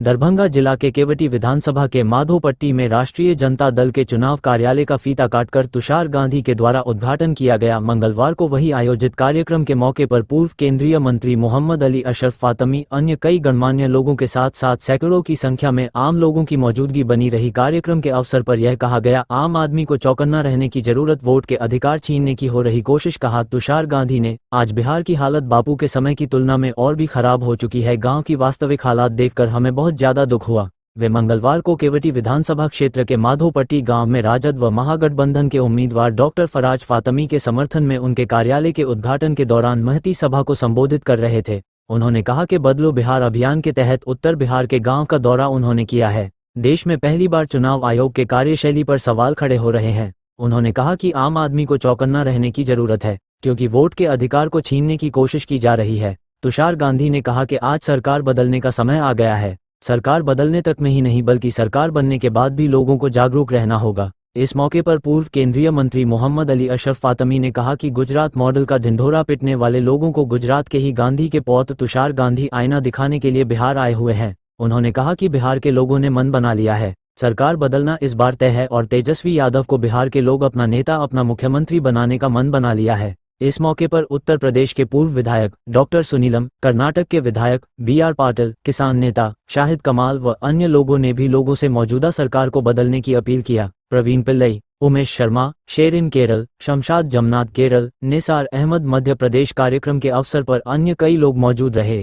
दरभंगा जिला के केवटी विधानसभा के माधोपट्टी में राष्ट्रीय जनता दल के चुनाव कार्यालय का फीता काटकर तुषार गांधी के द्वारा उद्घाटन किया गया। मंगलवार को वही आयोजित कार्यक्रम के मौके पर पूर्व केंद्रीय मंत्री मोहम्मद अली अशरफ फातमी, अन्य कई गणमान्य लोगों के साथ साथ सैकड़ों की संख्या में आम लोगों की मौजूदगी बनी रही। कार्यक्रम के अवसर पर यह कहा गया, आम आदमी को चौकन्ना रहने की जरूरत, वोट के अधिकार छीनने की हो रही कोशिश। कहा तुषार गांधी ने, आज बिहार की हालत बापू के समय की तुलना में और भी खराब हो चुकी है। गाँव की वास्तविक हालात देखकर हमें बहुत ज्यादा दुख हुआ। वे मंगलवार को केवटी विधानसभा क्षेत्र के माधोपट्टी गांव में राजद व महागठबंधन के उम्मीदवार डॉक्टर फराज फातमी के समर्थन में उनके कार्यालय के उद्घाटन के दौरान महती सभा को संबोधित कर रहे थे। उन्होंने कहा कि बदलो बिहार अभियान के तहत उत्तर बिहार के गांव का दौरा उन्होंने किया है। देश में पहली बार चुनाव आयोग के कार्यशैली पर सवाल खड़े हो रहे हैं। उन्होंने कहा कि आम आदमी को चौकन्ना रहने की जरूरत है, क्योंकि वोट के अधिकार को छीनने की कोशिश की जा रही है। तुषार गांधी ने कहा कि आज सरकार बदलने का समय आ गया है। सरकार बदलने तक में ही नहीं बल्कि सरकार बनने के बाद भी लोगों को जागरूक रहना होगा। इस मौके पर पूर्व केंद्रीय मंत्री मोहम्मद अली अशरफ फातमी ने कहा कि गुजरात मॉडल का ढिंढोरा पीटने वाले लोगों को गुजरात के ही गांधी के पौत्र तुषार गांधी आईना दिखाने के लिए बिहार आए हुए हैं। उन्होंने कहा कि बिहार के लोगों ने मन बना लिया है, सरकार बदलना इस बार तय है और तेजस्वी यादव को बिहार के लोग अपना नेता, अपना मुख्यमंत्री बनाने का मन बना लिया है। इस मौके पर उत्तर प्रदेश के पूर्व विधायक डॉक्टर सुनीलम, कर्नाटक के विधायक BR पाटिल, किसान नेता शाहिद कमाल व अन्य लोगों ने भी लोगों से मौजूदा सरकार को बदलने की अपील किया। प्रवीण पिल्लई, उमेश शर्मा, शेरिन केरल, शमशाद जमनाद केरल, निसार अहमद मध्य प्रदेश। कार्यक्रम के अवसर पर अन्य कई लोग मौजूद रहे।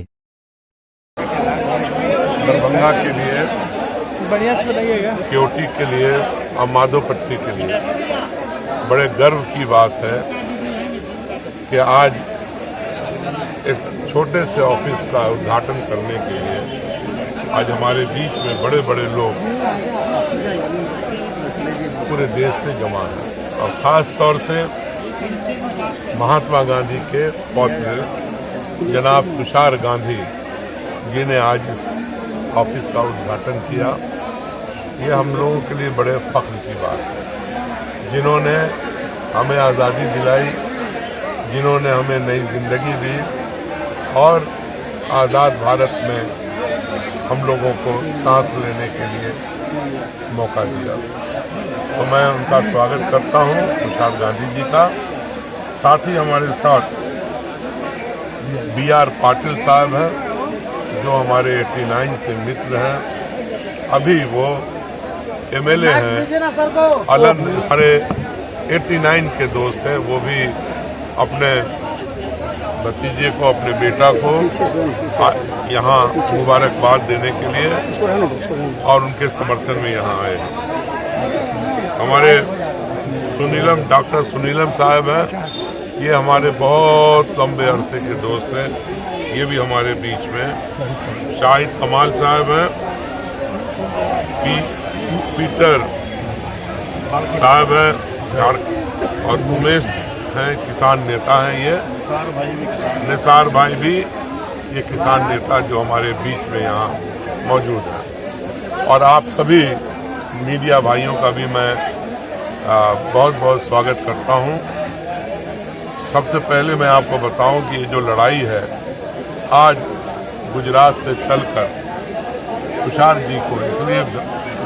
दरभंगा के लिए, केवटी के लिए और माधोपट्टी के लिए बड़े गर्व की बात है कि आज एक छोटे से ऑफिस का उद्घाटन करने के लिए आज हमारे बीच में बड़े बड़े लोग पूरे देश से जमा हैं और ख़ास तौर से महात्मा गांधी के पौत्र जनाब तुषार गांधी जी ने आज इस ऑफिस का उद्घाटन किया। ये हम लोगों के लिए बड़े फख्र की बात है, जिन्होंने हमें आज़ादी दिलाई, जिन्होंने हमें नई जिंदगी दी और आज़ाद भारत में हम लोगों को सांस लेने के लिए मौका दिया। तो मैं उनका स्वागत करता हूं, तुषार गांधी जी का। साथ ही हमारे साथ BR पाटिल साहब हैं, जो हमारे 89 से मित्र हैं। अभी वो MLA हैं अलग, हमारे 89 के दोस्त हैं। वो भी अपने भतीजे को, अपने बेटा को यहाँ मुबारकबाद देने के लिए और उनके समर्थन में यहाँ आए। हमारे सुनीलम, डॉक्टर सुनीलम साहब हैं, ये हमारे बहुत लंबे अरसे के दोस्त हैं, ये भी हमारे बीच में। शाहिद कमाल साहब हैं, पीटर साहब हैं और उमेश हैं, किसान नेता हैं। ये निसार भाई भी ये किसान नेता जो हमारे बीच में यहाँ मौजूद है। और आप सभी मीडिया भाइयों का भी मैं बहुत बहुत स्वागत करता हूँ। सबसे पहले मैं आपको बताऊं कि ये जो लड़ाई है, आज गुजरात से चलकर तुषार जी को इसलिए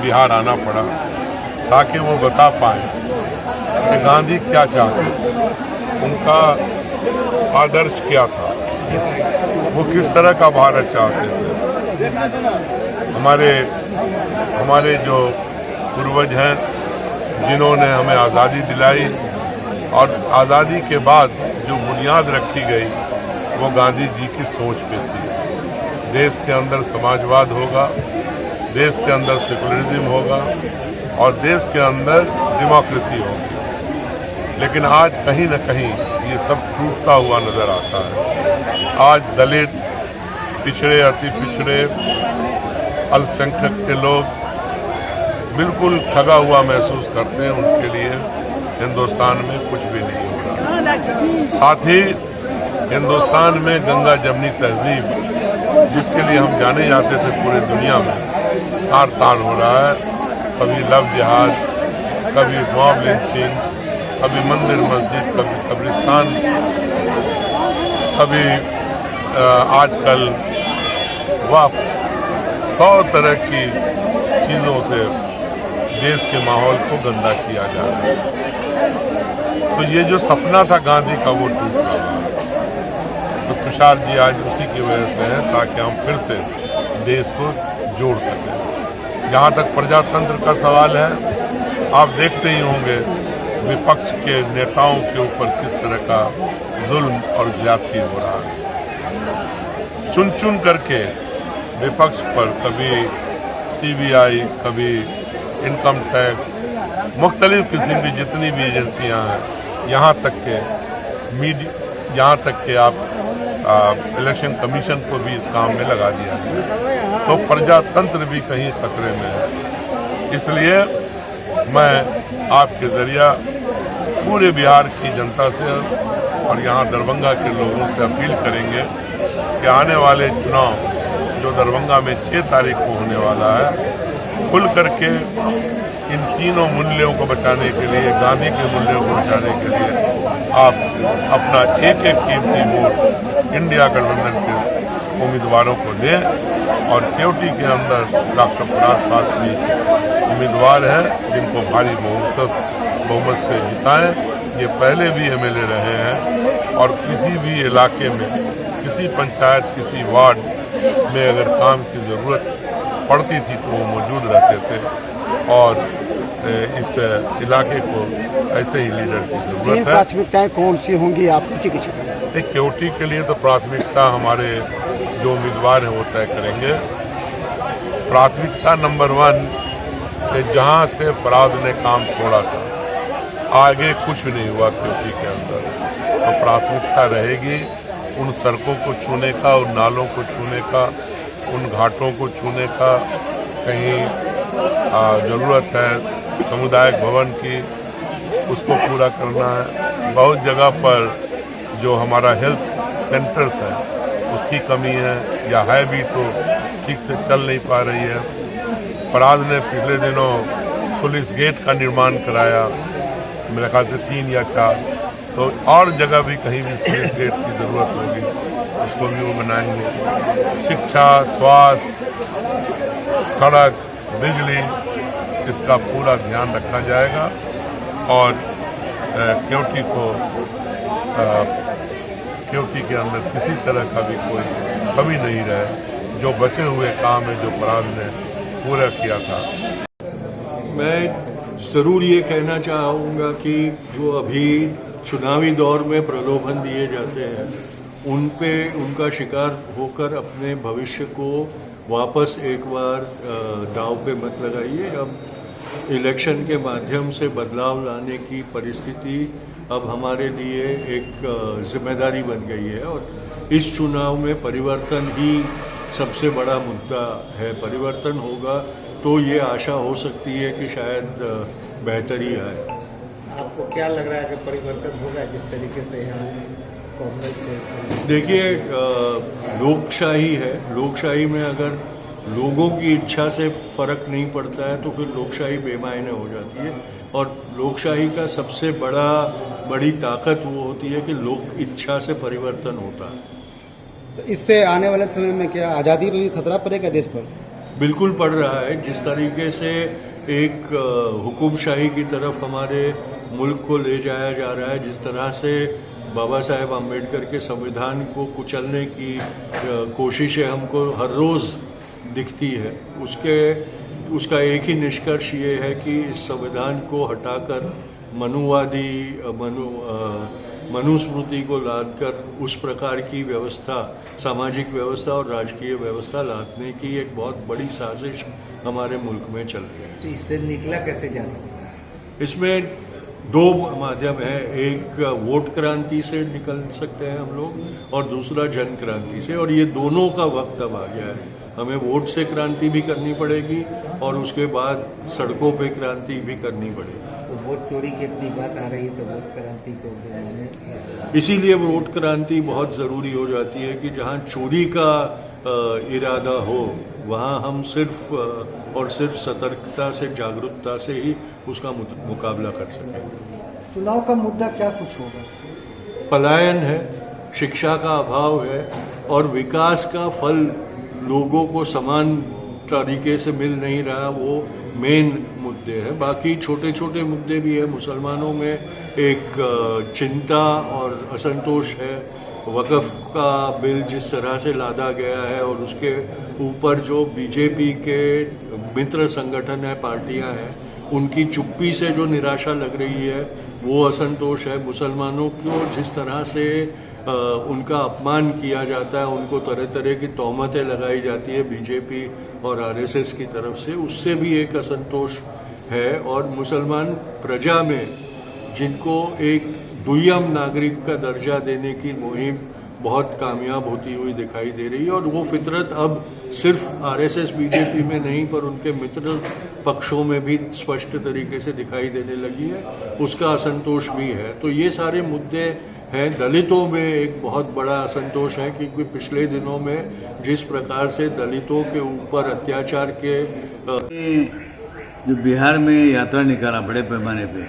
बिहार आना पड़ा ताकि वो बता पाए कि गांधी क्या चाहते थे, उनका आदर्श क्या था, वो किस तरह का भारत चाहते थे। हमारे जो पूर्वज हैं, जिन्होंने हमें आज़ादी दिलाई और आज़ादी के बाद जो बुनियाद रखी गई वो गांधी जी की सोच पे थी। देश के अंदर समाजवाद होगा, देश के अंदर सेकुलरिज्म होगा और देश के अंदर डेमोक्रेसी होगी। लेकिन आज कहीं न कहीं ये सब टूटता हुआ नजर आता है। आज दलित, पिछड़े, अति पिछड़े, अल्पसंख्यक के लोग बिल्कुल ठगा हुआ महसूस करते हैं। उनके लिए हिंदुस्तान में कुछ भी नहीं हो रहा। साथ ही हिंदुस्तान में गंगा जमनी तहजीब, जिसके लिए हम जाने जाते थे पूरे दुनिया में, तार तार हो रहा है। कभी लव जिहाद, कभी मॉब लिंचिंग, कभी मंदिर मस्जिद, कभी कब्रिस्तान, कभी आजकल वक्फ, 100 तरह की चीज़ों से देश के माहौल को गंदा किया जा रहा है। तो ये जो सपना था गांधी का वो टूट रहा है। तो तुषार जी आज उसी की वजह से हैं ताकि हम फिर से देश को जोड़ सकें। जहाँ तक प्रजातंत्र का सवाल है, आप देखते ही होंगे विपक्ष के नेताओं के ऊपर किस तरह का जुल्म और ज्यादती हो रहा है। चुन चुन करके विपक्ष पर कभी सीबीआई, कभी इनकम टैक्स, मुख्तलिफ किस्म की जितनी भी एजेंसियां हैं, यहाँ तक के आप इलेक्शन कमीशन को भी इस काम में लगा दिया गया। तो प्रजातंत्र भी कहीं खतरे में है। इसलिए मैं आपके जरिया पूरे बिहार की जनता से और यहाँ दरभंगा के लोगों से अपील करेंगे कि आने वाले चुनाव जो दरभंगा में 6 तारीख को होने वाला है, खुल करके इन तीनों मूल्यों को बचाने के लिए, गांधी के मूल्यों को बचाने के लिए आप अपना एक एक कीमती वोट इंडिया गठबंधन के उम्मीदवारों को दें। और केवटी के अंदर डॉक्टर पराग पासवान उम्मीदवार हैं जिनको भारी बहुमत से जिताएं। ये पहले भी एमएलए रहे हैं और किसी भी इलाके में, किसी पंचायत, किसी वार्ड में अगर काम की ज़रूरत पड़ती थी तो वो मौजूद रहते थे। और इस इलाके को ऐसे ही लीडर की जरूरत है। प्राथमिकताएं कौन सी होंगी आपकी किसी? केवटी के लिए तो प्राथमिकता हमारे जो उम्मीदवार हैं वो तय करेंगे। प्राथमिकता नंबर 1, जहां से फराद ने काम छोड़ा था, आगे कुछ नहीं हुआ केवटी के अंदर, तो प्राथमिकता रहेगी उन सड़कों को छूने का, उन नालों को छूने का, उन घाटों को छूने का। कहीं ज़रूरत है सामुदायिक भवन की, उसको पूरा करना है। बहुत जगह पर जो हमारा हेल्थ सेंटर्स है उसकी कमी है, या है भी तो ठीक से चल नहीं पा रही है। फराद ने पिछले दिनों पुलिस गेट का निर्माण कराया, मेरे ख्याल से 3 या 4, तो और जगह भी कहीं भी पुलिस गेट की ज़रूरत होगी, उसको भी वो बनाएंगे। शिक्षा, स्वास्थ्य, सड़क, बिजली, इसका पूरा ध्यान रखा जाएगा। और केवटी के अंदर किसी तरह का भी कोई कमी नहीं रहे। जो बचे हुए काम है जो फराद ने पूरा किया था। मैं ज़रूर ये कहना चाहूँगा कि जो अभी चुनावी दौर में प्रलोभन दिए जाते हैं, उन पे उनका शिकार होकर अपने भविष्य को वापस एक बार दांव पे मत लगाइए। अब इलेक्शन के माध्यम से बदलाव लाने की परिस्थिति अब हमारे लिए एक जिम्मेदारी बन गई है और इस चुनाव में परिवर्तन ही सबसे बड़ा मुद्दा है। परिवर्तन होगा तो ये आशा हो सकती है कि शायद बेहतरी आए। आपको क्या लग रहा है कि परिवर्तन होगा जिस तरीके से यहाँ कांग्रेस? देखिए, लोकशाही है। लोकशाही में अगर लोगों की इच्छा से फर्क नहीं पड़ता है तो फिर लोकशाही बेमायने हो जाती है। और लोकशाही का सबसे बड़ी ताकत वो होती है कि लोक इच्छा से परिवर्तन होता है। तो इससे आने वाले समय में क्या आज़ादी पर भी खतरा पड़ेगा देश पर? बिल्कुल पड़ रहा है। जिस तरीके से एक हुकुमशाही की तरफ हमारे मुल्क को ले जाया जा रहा है, जिस तरह से बाबा साहेब आम्बेडकर के संविधान को कुचलने की कोशिशें हमको हर रोज़ दिखती है, उसका एक ही निष्कर्ष ये है कि इस संविधान को हटाकर मनुवादी मनुस्मृति को लादकर उस प्रकार की व्यवस्था, सामाजिक व्यवस्था और राजकीय व्यवस्था लादने की एक बहुत बड़ी साजिश हमारे मुल्क में चल रही है। तो इससे निकला कैसे जा सकता है? इसमें 2 माध्यम है। एक वोट क्रांति से निकल सकते हैं हम लोग और दूसरा जन क्रांति से, और ये दोनों का वक्त अब आ गया है। हमें वोट से क्रांति भी करनी पड़ेगी और उसके बाद सड़कों पे क्रांति भी करनी पड़ेगी। तो वोट चोरी की इतनी बात आ रही है तो वोट क्रांति तो इसीलिए वोट क्रांति बहुत ज़रूरी हो जाती है कि जहाँ चोरी का इरादा हो वहाँ हम सिर्फ और सिर्फ सतर्कता से, जागरूकता से ही उसका मुकाबला कर सकें। चुनाव का मुद्दा क्या कुछ होगा? पलायन है, शिक्षा का अभाव है और विकास का फल लोगों को समान तरीके से मिल नहीं रहा, वो मेन मुद्दे हैं। बाकी छोटे छोटे मुद्दे भी हैं। मुसलमानों में एक चिंता और असंतोष है। वक़्फ़ का बिल जिस तरह से लादा गया है और उसके ऊपर जो बीजेपी के मित्र संगठन है, पार्टियां हैं, उनकी चुप्पी से जो निराशा लग रही है, वो असंतोष है। मुसलमानों को जिस तरह से उनका अपमान किया जाता है, उनको तरह तरह की तोहमतें लगाई जाती है बीजेपी और आरएसएस की तरफ से, उससे भी एक असंतोष है। और मुसलमान प्रजा में जिनको एक दुय्यम नागरिक का दर्जा देने की मुहिम बहुत कामयाब होती हुई दिखाई दे रही है, और वो फितरत अब सिर्फ आरएसएस बीजेपी में नहीं पर उनके मित्र पक्षों में भी स्पष्ट तरीके से दिखाई देने लगी है, उसका असंतोष भी है। तो ये सारे मुद्दे हैं। दलितों में एक बहुत बड़ा असंतोष है, क्योंकि पिछले दिनों में जिस प्रकार से दलितों के ऊपर अत्याचार के जो बिहार में यात्रा निकाला बड़े पैमाने पे,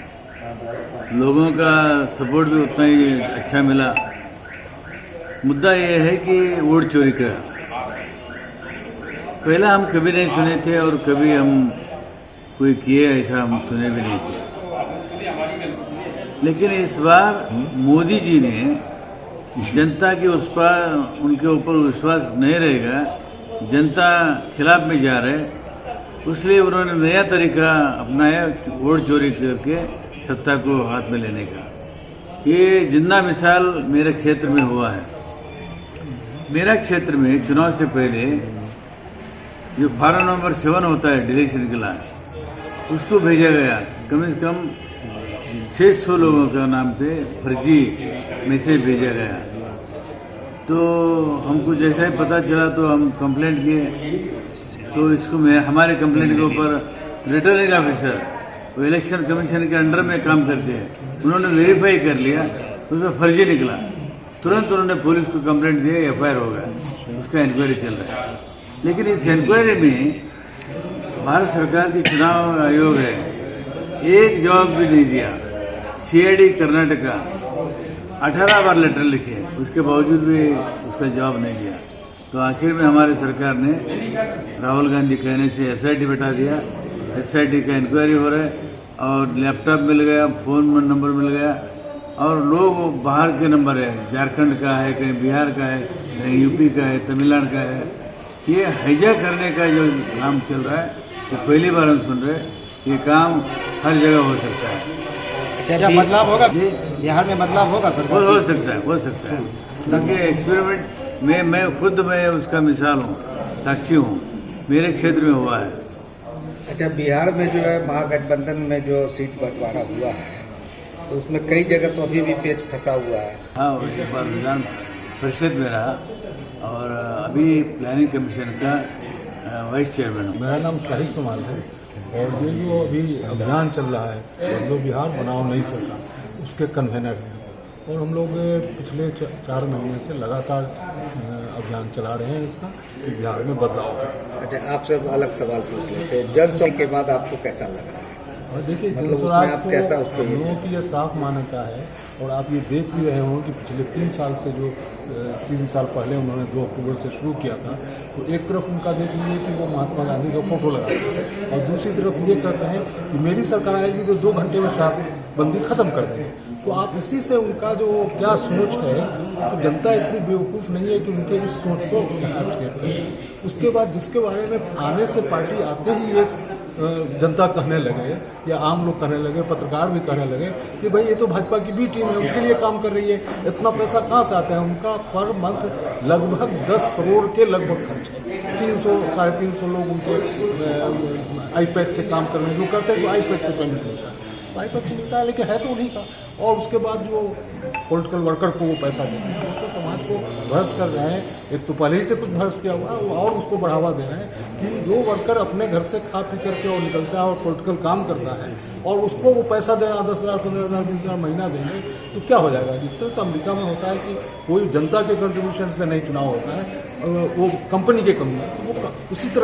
लोगों का सपोर्ट भी उतना ही अच्छा मिला। मुद्दा ये है कि वोट चोरी का पहला हम कभी नहीं सुने थे और कभी हम कोई किए ऐसा हम सुने भी नहीं थे, लेकिन इस बार मोदी जी ने जनता के उस पर उनके ऊपर विश्वास नहीं रहेगा, जनता खिलाफ में जा रहे, इसलिए उन्होंने नया तरीका अपनाया वोट चोरी करके सत्ता को हाथ में लेने का। ये जिन्ना मिसाल मेरे क्षेत्र में हुआ है। मेरा क्षेत्र में चुनाव से पहले जो फार्म नंबर 7 होता है डिलीशन के लिए, उसको भेजा गया। कम से कम 600 लोगों का नाम पे फर्जी मैसेज भेजा गया। तो हमको जैसा ही पता चला तो हम कंप्लेंट किए। तो इसको हमारे कंप्लेंट के ऊपर रिटर्निंग ऑफिसर, वो इलेक्शन कमीशन के अंडर में काम करते हैं, उन्होंने वेरीफाई कर लिया, उसमें फर्जी निकला। तुरंत उन्होंने पुलिस को कंप्लेंट दिया, एफआईआर हो गया, उसका इंक्वायरी चल रहा है। लेकिन इस इंक्वायरी में भारत सरकार की चुनाव आयोग है, एक जवाब भी नहीं दिया। सीआईडी कर्नाटका 18 बार लेटर लिखे, उसके बावजूद भी उसका जवाब नहीं दिया। तो आखिर में हमारी सरकार ने राहुल गांधी कहने से एसआईटी बैठा दिया। एसआईटी का इंक्वायरी हो रहा है और लैपटॉप मिल गया, फोन नंबर मिल गया, और लोग बाहर के नंबर है, झारखंड का है, कहीं बिहार का है, कहीं यूपी का है, तमिलनाडु का है। ये हैजा करने का जो काम चल रहा है, तो पहली बार हम सुन रहे हैं। ये काम हर जगह हो सकता है। अच्छा, क्या बदलाव होगा बिहार में? बदलाव होगा सरकार? हो सकता है, हो सकता है, क्योंकि एक्सपेरिमेंट में मैं खुद उसका मिसाल हूँ, साक्षी हूँ, मेरे क्षेत्र में हुआ है। अच्छा, बिहार में जो है महागठबंधन में जो सीट बंटवारा हुआ है, तो उसमें कई जगह तो अभी भी पेच फंसा हुआ है। हाँ, वैसे बार विधान परिषद में रहा और अभी प्लानिंग कमीशन का वाइस चेयरमैन हूँ। मेरा नाम शाहिद कुमार है, और ये जो अभी अभियान चल रहा है और जो बिहार बनाव नहीं सका, उसके कन्वेनर हैं। और हम लोग पिछले 4 महीने से लगातार अभियान चला रहे हैं इसका, कि बिहार में बदलाव हो। अच्छा, आपसे अलग सवाल पूछ लेते हैं, जनसभा के बाद आपको कैसा लग रहा है? और देखिए, मतलब उसमें आप कैसा उसको हम लोगों की ये साफ मान्यता है, और आप ये देख भी रहे होंगे कि पिछले 3 साल से जो 3 साल पहले उन्होंने 2 अक्टूबर से शुरू किया था, तो एक तरफ उनका देख लीजिए कि वो महात्मा गांधी का फोटो लगाते हैं, और दूसरी तरफ ये कहते हैं कि मेरी सरकार आएगी तो 2 घंटे में शराबबंदी खत्म कर देंगे। तो आप इसी से उनका जो क्या सोच है, तो जनता इतनी बेवकूफ़ नहीं है कि उनके इस सोच को एक्सेप्ट करे। उसके बाद जिसके बारे में आने से पार्टी आते ही ये जनता कहने लगे, या आम लोग कहने लगे, पत्रकार भी कहने लगे कि भाई ये तो भाजपा की बी टीम है, उसके लिए काम कर रही है, इतना पैसा कहाँ से आता है? उनका पर मंथ लगभग 10 करोड़ के लगभग खर्च है। 300-350 लोग उनके आईपैड से काम करने जो करते हैं, तो आईपैड से पेमेंट मिलता है, आईपैड से मिलता है, लेकिन है तो उन्हीं का। और उसके बाद जो पॉलिटिकल वर्कर को वो पैसा देते हैं, तो समाज को भ्रष्ट कर रहे हैं। एक तो पहले ही से कुछ भ्रष्ट किया हुआ है, और उसको बढ़ावा दे रहे हैं कि जो वर्कर अपने घर से खा पी करके और निकलता है और पॉलिटिकल काम करता है, और उसको वो पैसा देना 10,000, 15,000, 20,000 महीना देंगे, तो क्या हो जाएगा? जिस तरह से अमेरिका में होता है कि कोई जनता के कंट्रीब्यूशन से नहीं चुनाव होता है, वो कंपनी के कमी, तो वो उसी तरह